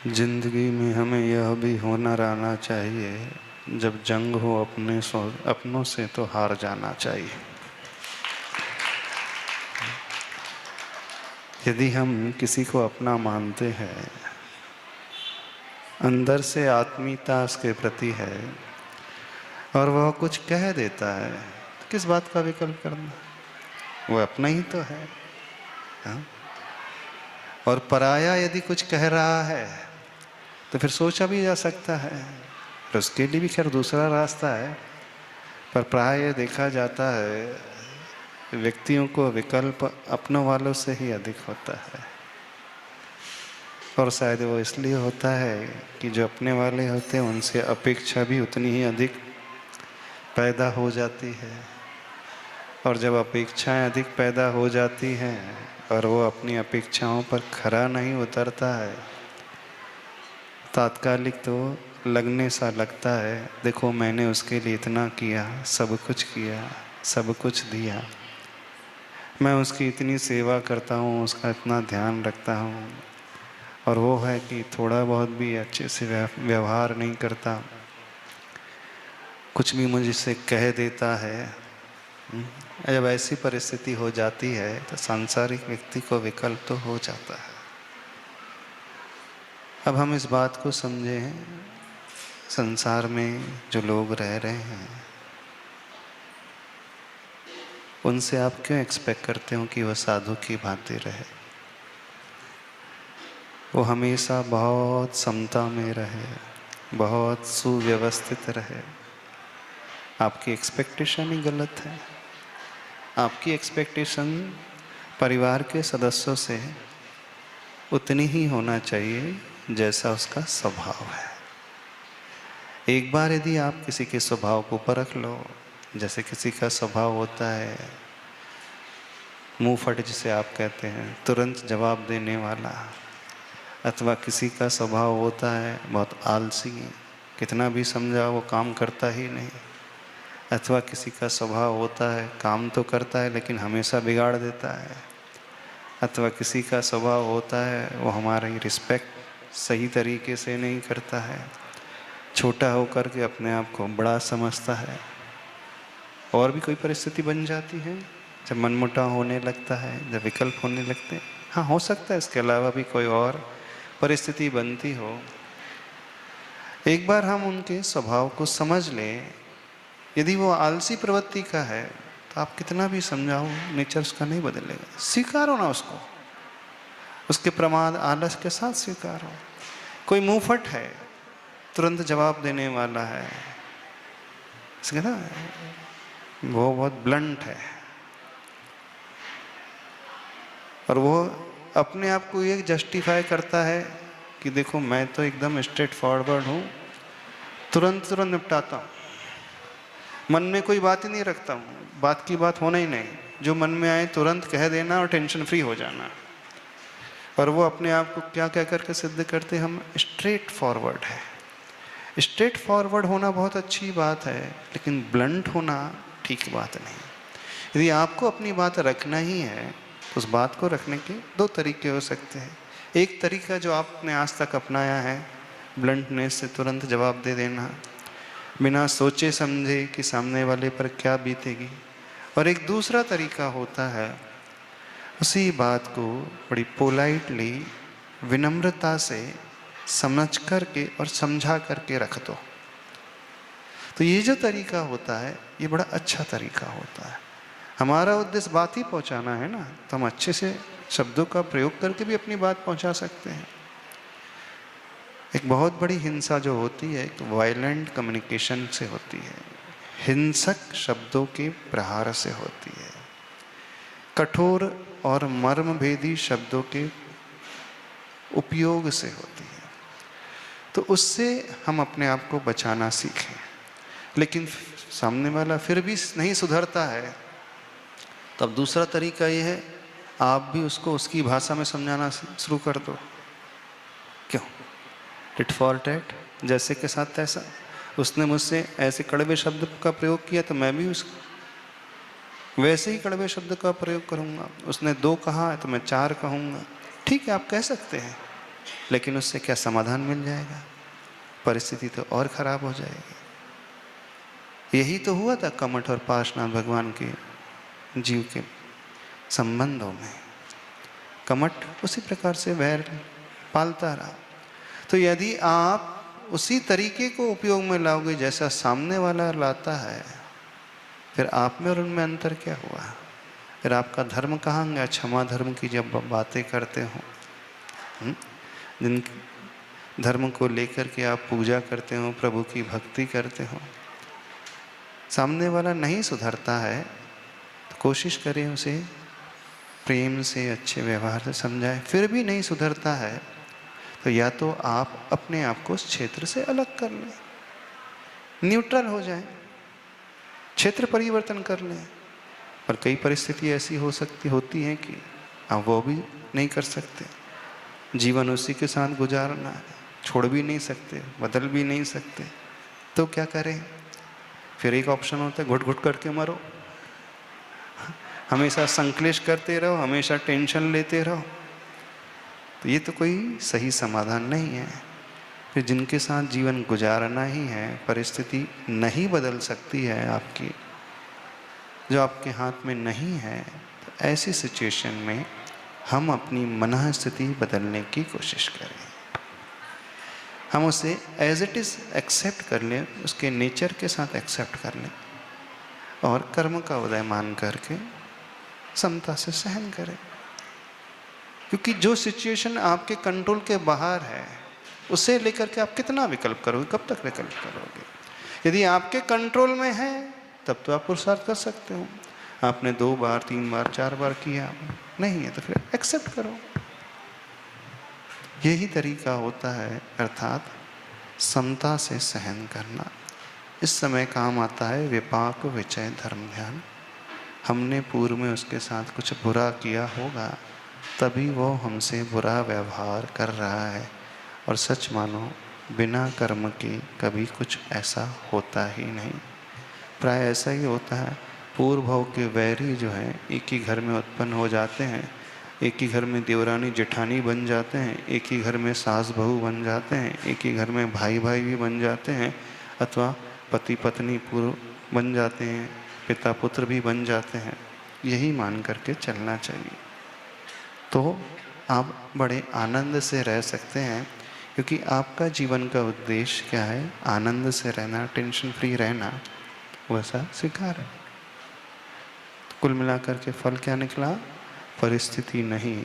जिंदगी में हमें यह भी हुनर आना चाहिए, जब जंग हो अपनों से तो हार जाना चाहिए। यदि हम किसी को अपना मानते हैं, अंदर से आत्मीयता उसके प्रति है और वह कुछ कह देता है, तो किस बात का विकल्प करना? वो अपना ही तो है। हाँ? और पराया यदि कुछ कह रहा है तो फिर सोचा भी जा सकता है, और उसके लिए भी खैर दूसरा रास्ता है। पर प्राय देखा जाता है व्यक्तियों को विकल्प अपनों वालों से ही अधिक होता है, और शायद वो इसलिए होता है कि जो अपने वाले होते हैं उनसे अपेक्षा भी उतनी ही अधिक पैदा हो जाती है। और जब अपेक्षाएं अधिक पैदा हो जाती हैं और वो अपनी अपेक्षाओं पर खरा नहीं उतरता है, तात्कालिक तो लगने सा लगता है, देखो मैंने उसके लिए इतना किया, सब कुछ किया, सब कुछ दिया, मैं उसकी इतनी सेवा करता हूँ, उसका इतना ध्यान रखता हूँ, और वो है कि थोड़ा बहुत भी अच्छे से व्यवहार नहीं करता, कुछ भी मुझसे कह देता है। जब ऐसी परिस्थिति हो जाती है तो सांसारिक व्यक्ति को विकल्प तो हो जाता है। अब हम इस बात को समझें, संसार में जो लोग रह रहे हैं उनसे आप क्यों एक्सपेक्ट करते हो कि वह साधु की भांति रहे? वो हमेशा बहुत समता में रहे, बहुत सुव्यवस्थित रहे। आपकी एक्सपेक्टेशन ही गलत है। आपकी एक्सपेक्टेशन परिवार के सदस्यों से उतनी ही होना चाहिए जैसा उसका स्वभाव है। एक बार यदि आप किसी के स्वभाव को परख लो, जैसे किसी का स्वभाव होता है मुंह फट जिसे आप कहते हैं, तुरंत जवाब देने वाला, अथवा किसी का स्वभाव होता है बहुत आलसी, कितना भी समझाओ वो काम करता ही नहीं, अथवा किसी का स्वभाव होता है काम तो करता है लेकिन हमेशा बिगाड़ देता है, अथवा किसी का स्वभाव होता है वो हमारी रिस्पेक्ट सही तरीके से नहीं करता है, छोटा होकर के अपने आप को बड़ा समझता है। और भी कोई परिस्थिति बन जाती है जब मनमुटाव होने लगता है, जब विकल्प होने लगते हैं। हाँ, हो सकता है इसके अलावा भी कोई और परिस्थिति बनती हो। एक बार हम उनके स्वभाव को समझ लें, यदि वो आलसी प्रवृत्ति का है तो आप कितना भी समझाओ नेचर उसका नहीं बदलेगा। स्वीकारो ना उसको, उसके प्रमाद आलस के साथ स्वीकारो। कोई मुंहफट है, तुरंत जवाब देने वाला है, इसके ना वो बहुत ब्लंट है, और वो अपने आप को ये जस्टिफाई करता है कि देखो मैं तो एकदम स्ट्रेट फॉरवर्ड हूँ, तुरंत निपटाता हूँ, मन में कोई बात ही नहीं रखता हूँ, बात की बात होना ही नहीं, जो मन में आए तुरंत कह देना और टेंशन फ्री हो जाना। और वो अपने आप को क्या कह करके सिद्ध करते, हम स्ट्रेट फॉरवर्ड है। स्ट्रेट फॉरवर्ड होना बहुत अच्छी बात है, लेकिन ब्लंट होना ठीक बात नहीं। यदि आपको अपनी बात रखना ही है तो उस बात को रखने के दो तरीके हो सकते हैं। एक तरीका जो आपने आज तक अपनाया है, ब्लंटनेस से तुरंत जवाब दे देना, बिना सोचे समझे कि सामने वाले पर क्या बीतेगी। और एक दूसरा तरीका होता है, उसी बात को बड़ी पोलाइटली विनम्रता से समझ करके और समझा करके रख दो। तो ये जो तरीका होता है ये बड़ा अच्छा तरीका होता है। हमारा उद्देश्य बात ही पहुंचाना है ना, तो हम अच्छे से शब्दों का प्रयोग करके भी अपनी बात पहुंचा सकते हैं। एक बहुत बड़ी हिंसा जो होती है तो वायलेंट कम्युनिकेशन से होती है, हिंसक शब्दों के प्रहार से होती है, कठोर और मर्मभेदी शब्दों के उपयोग से होती है। तो उससे हम अपने आप को बचाना सीखें। लेकिन सामने वाला फिर भी नहीं सुधरता है, तब दूसरा तरीका ये है, आप भी उसको उसकी भाषा में समझाना शुरू कर दो। क्यों? टिट फॉर टैट, जैसे के साथ तैसा। उसने मुझसे ऐसे कड़वे शब्द का प्रयोग किया तो मैं भी उस वैसे ही कड़वे शब्द का प्रयोग करूँगा। उसने 2 कहा है तो मैं 4 कहूँगा। ठीक है, आप कह सकते हैं, लेकिन उससे क्या समाधान मिल जाएगा? परिस्थिति तो और खराब हो जाएगी। यही तो हुआ था कमठ और पार्श्वनाथ भगवान के जीव के संबंधों में। कमठ उसी प्रकार से वैर पालता रहा। तो यदि आप उसी तरीके को उपयोग में लाओगे जैसा सामने वाला लाता है, फिर आप में और उनमें अंतर क्या हुआ? फिर आपका धर्म कहाँ गया? क्षमा धर्म की जब बातें करते हो, जिन धर्म को लेकर के आप पूजा करते हो, प्रभु की भक्ति करते हो, सामने वाला नहीं सुधरता है तो कोशिश करें उसे प्रेम से, अच्छे व्यवहार से समझाएं। फिर भी नहीं सुधरता है तो या तो आप अपने आप को उस क्षेत्र से अलग कर लें, न्यूट्रल हो जाएं, क्षेत्र परिवर्तन कर लें। पर कई परिस्थिति ऐसी होती हैं कि आप वो भी नहीं कर सकते। जीवन उसी के साथ गुजारना है, छोड़ भी नहीं सकते, बदल भी नहीं सकते। तो क्या करें? फिर एक ऑप्शन होता है, घुट घुट करके मरो। हमेशा संक्लेश करते रहो, हमेशा टेंशन लेते रहो, तो ये तो कोई सही समाधान नहीं है। फिर जिनके साथ जीवन गुजारना ही है, परिस्थिति नहीं बदल सकती है आपकी, जो आपके हाथ में नहीं है, तो ऐसी सिचुएशन में हम अपनी मनः स्थिति बदलने की कोशिश करें। हम उसे एज इट इज़ एक्सेप्ट कर लें, उसके नेचर के साथ एक्सेप्ट कर लें और कर्म का उदय मान करके समता से सहन करें। क्योंकि जो सिचुएशन आपके कंट्रोल के बाहर है, उसे लेकर के आप कितना विकल्प करोगे? कब तक विकल्प करोगे? यदि आपके कंट्रोल में है तब तो आप पुरुषार्थ कर सकते हो। आपने 2 बार, 3 बार, 4 बार किया, नहीं है तो फिर एक्सेप्ट करो। यही तरीका होता है, अर्थात समता से सहन करना। इस समय काम आता है विपाक विचय धर्म ध्यान। हमने पूर्व में उसके साथ कुछ बुरा किया होगा, तभी वो हमसे बुरा व्यवहार कर रहा है। और सच मानो, बिना कर्म के कभी कुछ ऐसा होता ही नहीं। प्राय ऐसा ही होता है, पूर्व भाव के वैरी जो हैं एक ही घर में उत्पन्न हो जाते हैं, एक ही घर में देवरानी जेठानी बन जाते हैं, एक ही घर में सास बहू बन जाते हैं, एक ही घर में भाई भाई भी बन जाते हैं, अथवा पति पत्नी पूर्व बन जाते हैं, पिता पुत्र भी बन जाते हैं। यही मान करके चलना चाहिए, तो आप बड़े आनंद से रह सकते हैं। क्योंकि आपका जीवन का उद्देश्य क्या है? आनंद से रहना, टेंशन फ्री रहना, वैसा स्वीकार है। कुल मिलाकर के फल क्या निकला? परिस्थिति नहीं,